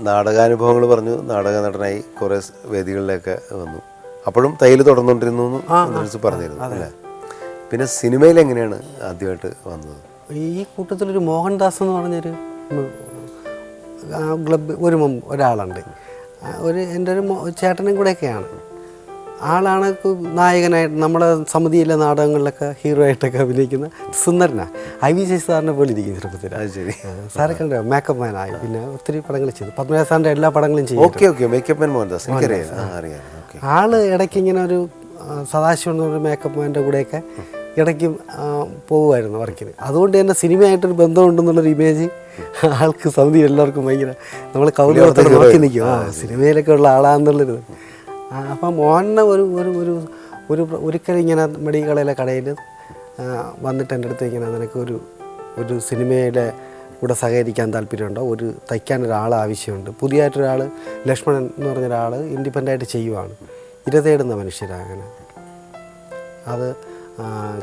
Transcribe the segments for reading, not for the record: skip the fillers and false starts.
നാടകാനുഭവങ്ങൾ പറഞ്ഞു, നാടക നടനായി കുറേ വേദികളിലൊക്കെ വന്നു. അപ്പോഴും തയ്യൽ തുടർന്നുകൊണ്ടിരുന്നു എന്ന് പറഞ്ഞിരുന്നു അല്ലേ? പിന്നെ സിനിമയിൽ എങ്ങനെയാണ് ആദ്യമായിട്ട് വന്നത്? ഈ കൂട്ടത്തിലൊരു മോഹൻദാസ് എന്ന് പറഞ്ഞൊരു ക്ലബ് ഒരാളുണ്ട്, എൻ്റെ ഒരു ചേട്ടനും കൂടെയൊക്കെയാണ്. ആളാണ് നായകനായിട്ട് നമ്മുടെ സമിതിയിലെ നാടകങ്ങളിലൊക്കെ ഹീറോ ആയിട്ടൊക്കെ അഭിനയിക്കുന്ന സുന്ദരനാണ്. ഐ.വി. ശശി സാറിനെ പോലെ ഇരിക്കും ചെറുപ്പത്തിൽ. അത് ശരി. സാറൊക്കെ ഉണ്ട് മേക്കപ്പ് മാനായി, പിന്നെ ഒത്തിരി പടങ്ങൾ ചെയ്തു. പത്മനാഭ സാറിൻ്റെ എല്ലാ പടങ്ങളും ചെയ്തു. ആള് ഇടയ്ക്ക് ഇങ്ങനെ ഒരു സദാശിവം എന്നൊരു മേക്കപ്പ് മാൻ്റെ കൂടെയൊക്കെ ഇടയ്ക്ക് പോകുമായിരുന്നു വർക്കിന്. അതുകൊണ്ട് തന്നെ സിനിമയായിട്ടൊരു ബന്ധമുണ്ടെന്നുള്ളൊരു ഇമേജ് ആൾക്ക് സമിതി എല്ലാവർക്കും ഭയങ്കര നമ്മൾ കൗതുകത്തോടെ നോക്കി നിൽക്കും. സിനിമയിലൊക്കെ ഉള്ള ആളാണെന്നുള്ളൊരു. അപ്പം മോഹനെ ഒരിക്കലും ഇങ്ങനെ മെഡിക്കൽ കളയിലെ കടയിൽ വന്നിട്ട് എൻ്റെ അടുത്ത് ഇങ്ങനെ നിനക്ക് സിനിമയിലെ കൂടെ സഹകരിക്കാൻ താല്പര്യമുണ്ടോ, തയ്ക്കാനൊരാൾ ആവശ്യമുണ്ട്, പുതിയതായിട്ടൊരാൾ ലക്ഷ്മണൻ എന്ന് പറഞ്ഞൊരാൾ ഇൻഡിപെൻഡൻ്റായിട്ട് ചെയ്യുവാണ്, ഇരതേടുന്ന മനുഷ്യരാണ് അങ്ങനെ, അത്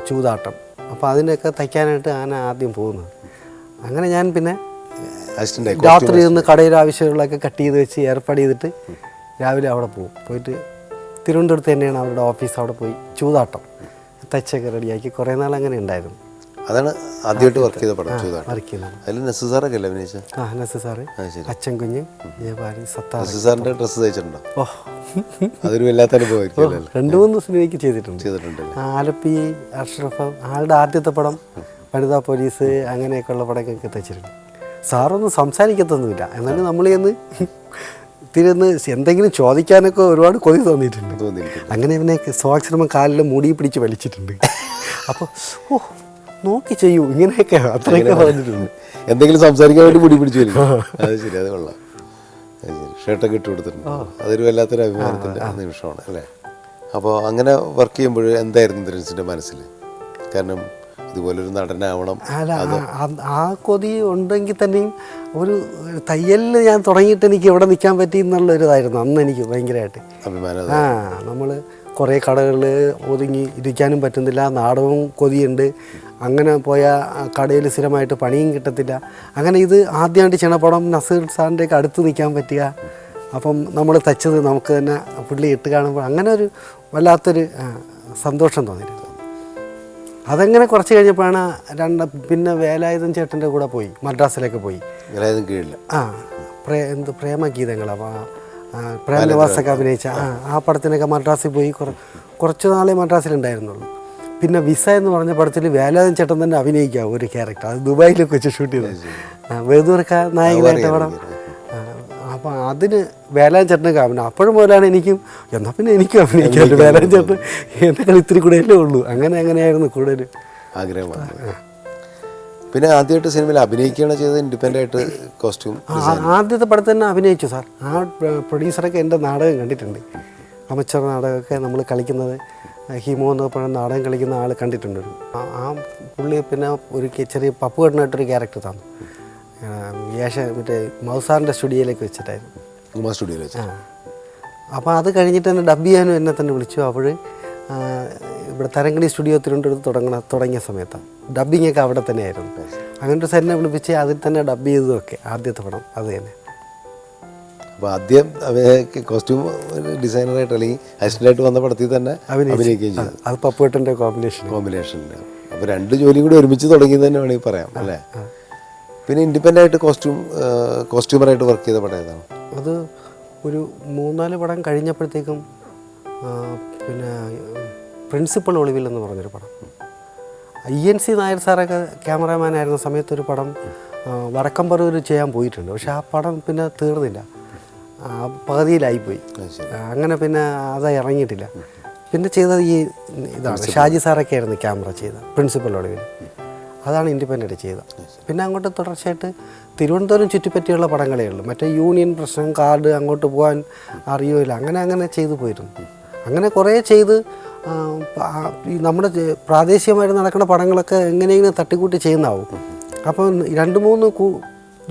ചൂതാട്ടം. അപ്പോൾ അതിനൊക്കെ തയ്ക്കാനായിട്ട് ഞാൻ ആദ്യം പോകുന്നത്. അങ്ങനെ ഞാൻ പിന്നെ രാത്രി നിന്ന് കടയിൽ ആവശ്യമുള്ളതൊക്കെ കട്ട് ചെയ്ത് വെച്ച് ഏർപ്പാട് ചെയ്തിട്ട് രാവിലെ അവിടെ പോകും. പോയിട്ട് തിരുവനന്തപുരത്ത് തന്നെയാണ് അവരുടെ ഓഫീസ്. അവിടെ പോയി ചൂതാട്ടം തയ്ച്ചൊക്കെ റെഡിയാക്കി കുറേ നാൾ അങ്ങനെ ഉണ്ടായിരുന്നു. അതാണ് ആദ്യമായിട്ട് വർക്ക് ചെയ്ത പടം ചൂതാട്ടം. വർക്ക് ചെയ്യുന്നത് അതിൽ നസീർ സാറൊക്കെ അല്ലേ അഭിനയിച്ചത്? നസീർ സാറ്, അച്ഛൻ കുഞ്ഞ്, ജയഭാരി, സത്താർ. നസീർ സാറിൻ്റെ ഡ്രസ്സ് തയ്ച്ചിട്ടുണ്ടോ? അതൊരു വല്ലാത്ത അനുഭവമായിരിക്കും. 2-3 സിനിമയ്ക്ക് ചെയ്തിട്ടുണ്ട്. ആലപ്പി, അഷ്റഫ്, ആളുടെ ആദ്യത്തെ പടം വനിതാ പോലീസ്, അങ്ങനെയൊക്കെയുള്ള പടമൊക്കെ തയ്ച്ചിട്ടുണ്ട്. സാറൊന്നും സംസാരിക്കത്തൊന്നുമില്ല, എന്നാലും നമ്മൾ ചെന്ന് തിരുന്ന് എന്തെങ്കിലും ചോദിക്കാനൊക്കെ ഒരുപാട് കൊതി തോന്നിയിട്ടുണ്ട്. അങ്ങനെ പിന്നെ സ്വാക്ഷരമ കാലിൽ മൂടി പിടിച്ച് വലിച്ചിട്ടുണ്ട്. അപ്പോൾ നോക്കി ചെയ്യൂ ഇങ്ങനെയൊക്കെ അത്രയൊക്കെ പറഞ്ഞിട്ടുണ്ട്. എന്തെങ്കിലും സംസാരിക്കാൻ വേണ്ടി മുടി പിടിച്ചു വരും. അത് ശരി, അത് കൊള്ളാം. ഷർട്ടൊക്കെ ഇട്ട് കൊടുത്തിട്ടുണ്ട്. അതൊരു വല്ലാത്തൊരു അഭിമാനത്തിൻ്റെ നിമിഷമാണ് അല്ലേ? അപ്പോൾ അങ്ങനെ വർക്ക് ചെയ്യുമ്പോൾ എന്തായിരുന്നു ധനുഷിൻ്റെ മനസ്സിൽ? കാരണം ഇതുപോലൊരു നടനാവണം. ആ കൊതി ഉണ്ടെങ്കിൽ തന്നെയും ഒരു തയ്യലിൽ ഞാൻ തുടങ്ങിയിട്ട് എനിക്ക് എവിടെ നിൽക്കാൻ പറ്റി എന്നുള്ളൊരിതായിരുന്നു അന്ന് എനിക്ക് ഭയങ്കരമായിട്ട് അഭിമാനം. നമ്മൾ കുറേ കടകളിൽ ഒതുങ്ങി ഇരിക്കാനും പറ്റുന്നില്ല, നാടകവും കൊതിയുണ്ട്. അങ്ങനെ പോയ കടയിൽ സ്ഥിരമായിട്ട് പണിയും കിട്ടത്തില്ല. അങ്ങനെ ഇത് ആദ്യമായിട്ട് ചെയ്യണ നസീർ സാറിൻ്റെയൊക്കെ അടുത്ത് നിൽക്കാൻ പറ്റുക. അപ്പം നമ്മൾ തയ്ച്ചത് നമുക്ക് തന്നെ പുള്ളി ഇട്ട് കാണുമ്പോൾ അങ്ങനെ ഒരു വല്ലാത്തൊരു സന്തോഷം തോന്നിയിരുന്നു. അതങ്ങനെ കുറച്ച് കഴിഞ്ഞപ്പോഴാണ് പിന്നെ വേലായുധൻ ചേട്ടൻ്റെ കൂടെ പോയി, മദ്രാസിലേക്ക് പോയി. പ്രേമഗീതങ്ങളാണ് പ്രേമനിവാസൊക്കെ അഭിനയിച്ച ആ പടത്തിനൊക്കെ മദ്രാസിൽ പോയി. കുറച്ച് നാളെ മദ്രാസിലുണ്ടായിരുന്നുള്ളൂ. പിന്നെ വിസ എന്ന് പറഞ്ഞ പടത്തിൽ വേലായുധൻ ചേട്ടൻ തന്നെ അഭിനയിക്കുക ഒരു ക്യാരക്ടർ. അത് ദുബായിലൊക്കെ വെച്ച് ഷൂട്ട് ചെയ്തത്, വേദൂർക്ക നായകനായിട്ട് പടം. അപ്പം അതിന് വേലായുധൻ ചേട്ടനൊക്കെ അഭിനയം. അപ്പോഴും പോലാണ് എനിക്കും എന്നാൽ പിന്നെ എനിക്കും അഭിനയിക്കാമല്ലോ, വേലായുധൻ ചേട്ടൻ എന്നേക്കാൾ ഇത്തിരി കൂടെയല്ലേ ഉള്ളൂ. അങ്ങനെയായിരുന്നു കൂടുതൽ ആഗ്രഹമാണ്. പിന്നെ ആദ്യമായിട്ട് സിനിമയിൽ അഭിനയിക്കുകയാണ് ചെയ്തത് ഇൻഡിപെൻഡൻ്റ് ആയിട്ട് കോസ്റ്റ്യൂം? ആദ്യത്തെ പടത്തിൽ തന്നെ അഭിനയിച്ചു സാർ. ആ പ്രൊഡ്യൂസറൊക്കെ എൻ്റെ നാടകം കണ്ടിട്ടുണ്ട്, അമച്ചർ നാടകമൊക്കെ നമ്മൾ കളിക്കുന്നത്. ഹിമോ എന്ന് പറഞ്ഞ നാടകം കളിക്കുന്ന ആൾ കണ്ടിട്ടുണ്ട്. ആ പുള്ളി പിന്നെ ഒരു ചെറിയ പപ്പുകെട്ടനായിട്ടൊരു ക്യാരക്ടർ തന്നു. മറ്റേ മൗസാറിൻ്റെ സ്റ്റുഡിയോയിലേക്ക് വെച്ചിട്ടായിരുന്നു. അപ്പോൾ അത് കഴിഞ്ഞിട്ട് തന്നെ ഡബ് ചെയ്യാനും എന്നെ തന്നെ വിളിച്ചു. അപ്പോൾ ഇവിടെ തരങ്കണി സ്റ്റുഡിയോ തിരുവനന്തപുരത്ത് തുടങ്ങിയ സമയത്താണ് ഡബ്ബിങ്ങൊക്കെ അവിടെ തന്നെയായിരുന്നു. അങ്ങനത്തെ സെന്നെ വിളിപ്പിച്ച് അതിൽ തന്നെ ഡബ് ചെയ്തതൊക്കെ ആദ്യത്തെ പടം അത് തന്നെ. അപ്പോൾ ആദ്യം കോസ്റ്റ്യൂം ഡിസൈനറായിട്ട് അല്ലെങ്കിൽ അസിസ്റ്റൻ്റായിട്ട് വന്ന പടത്തിൽ തന്നെ അഭിനയിക്കുകയും ചെയ്തു. അത് പപ്പുവേട്ടൻ്റെ കോമ്പിനേഷനിൽ. അപ്പോൾ 2 ജോലിയും കൂടി ഒരുമിച്ച് തുടങ്ങി തന്നെ വേണമെങ്കിൽ പറയാം അല്ലേ? പിന്നെ ഇൻഡിപെൻഡൻ്റ് ആയിട്ട് കോസ്റ്റ്യൂമറായിട്ട് വർക്ക് ചെയ്ത പടം ഏതാണ്? അത് ഒരു 3-4 പടം കഴിഞ്ഞപ്പോഴത്തേക്കും പിന്നെ പ്രിൻസിപ്പൽ ഒളിവിൽ എന്ന് പറഞ്ഞൊരു പടം, ENC നായർ സാറൊക്കെ ക്യാമറാമാനായിരുന്ന സമയത്തൊരു പടം വടക്കംപറൂർ ചെയ്യാൻ പോയിട്ടുണ്ട്. പക്ഷെ ആ പടം പിന്നെ തീർന്നില്ല, പകുതിയിലായിപ്പോയി. അങ്ങനെ പിന്നെ അത് ഇറങ്ങിയിട്ടില്ല. പിന്നെ ചെയ്തത് ഇതാണ്, ഷാജി സാറൊക്കെ ആയിരുന്നു ക്യാമറ ചെയ്തത് പ്രിൻസിപ്പൽ ഒളിവിൽ. അതാണ് ഇൻഡിപെൻഡൻ്റ് ചെയ്തത്. പിന്നെ അങ്ങോട്ട് തുടർച്ചയായിട്ട് തിരുവനന്തപുരം ചുറ്റിപ്പറ്റിയുള്ള പടങ്ങളേ ഉള്ളൂ. മറ്റേ യൂണിയൻ പ്രശ്നം, കാർഡ്, അങ്ങോട്ട് പോകാൻ അറിയില്ല, അങ്ങനെ ചെയ്തു പോയിരുന്നു. അങ്ങനെ കുറേ ചെയ്ത് നമ്മുടെ പ്രാദേശികമായിട്ട് നടക്കുന്ന പടങ്ങളൊക്കെ എങ്ങനെയെങ്കിലും തട്ടിക്കൂട്ടി ചെയ്യുന്നതാവും. അപ്പം 2-3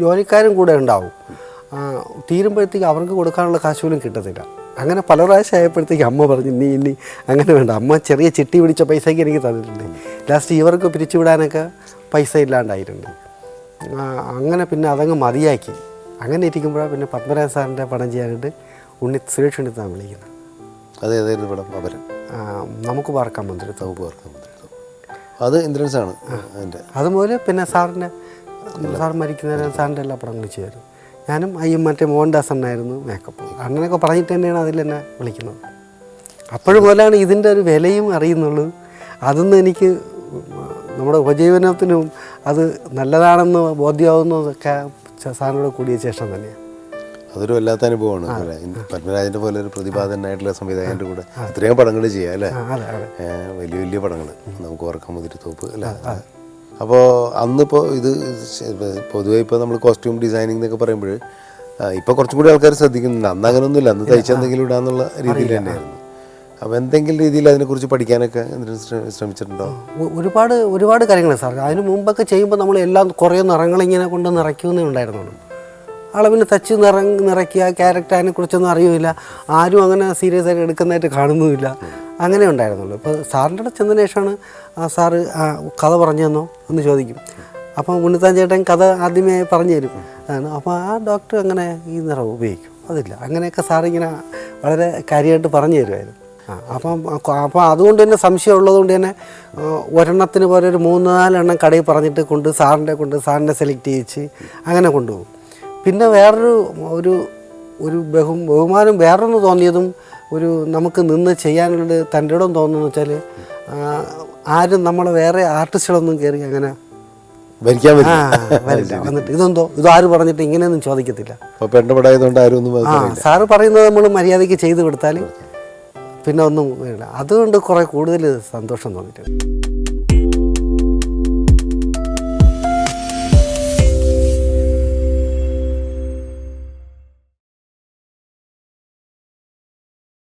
ജോലിക്കാരും കൂടെ ഉണ്ടാവും. തീരുമ്പോഴത്തേക്ക് അവർക്ക് കൊടുക്കാനുള്ള കാശ് പോലും കിട്ടത്തില്ല. അങ്ങനെ പല പ്രാവശ്യം ആയപ്പോഴത്തേക്ക് അമ്മ പറഞ്ഞു ഇനി അങ്ങനെ വേണ്ട. അമ്മ ചെറിയ ചിട്ടി പിടിച്ച പൈസയ്ക്ക് എനിക്ക് തന്നിട്ടുണ്ട്. ലാസ്റ്റ് ഇവർക്ക് പിരിച്ചുവിടാനൊക്കെ പൈസ ഇല്ലാണ്ടായിട്ടുണ്ട്. അങ്ങനെ പിന്നെ അതങ്ങ് മതിയാക്കി. അങ്ങനെ ഇരിക്കുമ്പോഴാണ് പിന്നെ പത്മരാജൻ സാറിൻ്റെ പടം ചെയ്യാനായിട്ട് സുരേഷ് ഉണ്ണിത്താൻ വിളിക്കുന്നത്. അത് ഏതായിരുന്നു പടം? അവരൻ. നമുക്ക് പാർക്കാൻ മന്ദിരത്ത്. നമുക്ക് പാർക്കാൻ മന്ദിരത്ത്. അത് ഇന്ദ്രൻസാണ് അതിൻ്റെ. അതുപോലെ പിന്നെ സാർ മരിക്കുന്നതിന് സാറിൻ്റെ എല്ലാ പടങ്ങളും ചെയ്യുമായിരുന്നു. ഞാനും മറ്റേ മോഹൻദാസ് അണ്ണായിരുന്നു മേക്കപ്പ്. അണ്ണനൊക്കെ പറഞ്ഞിട്ട് തന്നെയാണ് അതിലെന്നെ വിളിക്കുന്നത്. അപ്പോഴും പോലെയാണ് ഇതിൻ്റെ ഒരു വിലയും അറിയുന്നുള്ളൂ. അതൊന്നും എനിക്ക് നമ്മുടെ ഉപജീവനത്തിനും അത് നല്ലതാണെന്ന് ബോധ്യമാവുന്നതൊക്കെ സാറിനോട് കൂടിയ ശേഷം തന്നെയാണ്. അതൊരു വല്ലാത്ത അനുഭവമാണ് അല്ലേ? പത്മരാജൻ്റെ പോലെ ഒരു പ്രതിഭാതനായിട്ടുള്ള സംവിധായകൻ്റെ കൂടെ ഇത്രയും പടങ്ങൾ ചെയ്യാം അല്ലേ? വലിയ വലിയ പടങ്ങൾ. നമുക്ക് ഓർക്കാൻ മുതിരിത്തോപ്പ് അല്ലേ? അപ്പോൾ അന്നിപ്പോൾ ഇത് പൊതുവെ ഇപ്പോൾ നമ്മൾ കോസ്റ്റ്യൂം ഡിസൈനിങ് എന്നൊക്കെ പറയുമ്പോൾ ഇപ്പോൾ കുറച്ചും കൂടി ആൾക്കാർ ശ്രദ്ധിക്കുന്നുണ്ട്. അന്ന് അങ്ങനെയൊന്നുമില്ല. അന്ന് തയ്ച്ചെന്തെങ്കിലും ഇടാന്നുള്ള രീതിയിൽ തന്നെയായിരുന്നു. അപ്പോൾ എന്തെങ്കിലും രീതിയിൽ അതിനെക്കുറിച്ച് പഠിക്കാനൊക്കെ ശ്രമിച്ചിട്ടുണ്ടോ? ഒരുപാട് കാര്യങ്ങൾ സാർ. അതിന് മുമ്പൊക്കെ ചെയ്യുമ്പോൾ നമ്മൾ എല്ലാം കുറേ നിറങ്ങളിങ്ങനെ കൊണ്ട് നിറയ്ക്കുമെന്നേ ഉണ്ടായിരുന്നുള്ളൂ. അളവിന് തച്ച് നിറയ്ക്കുക, ക്യാരക്ടർ അതിനെക്കുറിച്ചൊന്നും അറിയില്ല. ആരും അങ്ങനെ സീരിയസ് ആയിട്ട് എടുക്കുന്നതായിട്ട് കാണുന്നുമില്ല. അങ്ങനെ ഉണ്ടായിരുന്നുള്ളൂ. ഇപ്പോൾ സാറിൻ്റെ അടുത്ത് ചെന്നതിന് ശേഷമാണ് സാറ് കഥ പറഞ്ഞു തന്നോ എന്ന് ചോദിക്കും. അപ്പം ഉണ്ണിത്താൻ ചേട്ടൻ കഥ ആദ്യമേ പറഞ്ഞു തരും. അതാണ്. അപ്പോൾ ആ ഡോക്ടർ അങ്ങനെ ഈ നിറം ഉപയോഗിക്കും, അതില്ല, അങ്ങനെയൊക്കെ സാറിങ്ങനെ വളരെ കാര്യമായിട്ട് പറഞ്ഞു തരുമായിരുന്നു. അപ്പം അതുകൊണ്ട് തന്നെ സംശയം ഉള്ളതുകൊണ്ട് തന്നെ ഒരെണ്ണത്തിന് പോലെ ഒരു 3-4 എണ്ണം കടയിൽ പറഞ്ഞിട്ട് സാറിനെ സെലക്ട് ചെയ്യിച്ച് അങ്ങനെ കൊണ്ടുപോകും. പിന്നെ ഒരു ബഹുമാനം വേറൊന്ന് തോന്നിയതും നമുക്ക് നിന്ന് ചെയ്യാനുള്ള തൻ്റെ ഇടം തോന്നുന്നു വെച്ചാൽ ആരും നമ്മളെ വേറെ ആർട്ടിസ്റ്റുകളൊന്നും കയറി അങ്ങനെ വരില്ല. വന്നിട്ട് ഇതാര് പറഞ്ഞിട്ട് ഇങ്ങനെയൊന്നും ചോദിക്കത്തില്ല. സാറ് പറയുന്നത് നമ്മൾ മര്യാദയ്ക്ക് ചെയ്ത് കൊടുത്താൽ പിന്നെ ഒന്നും വേണ്ട. അതുകൊണ്ട് കുറേ കൂടുതൽ സന്തോഷം തോന്നിയിട്ടുണ്ട്.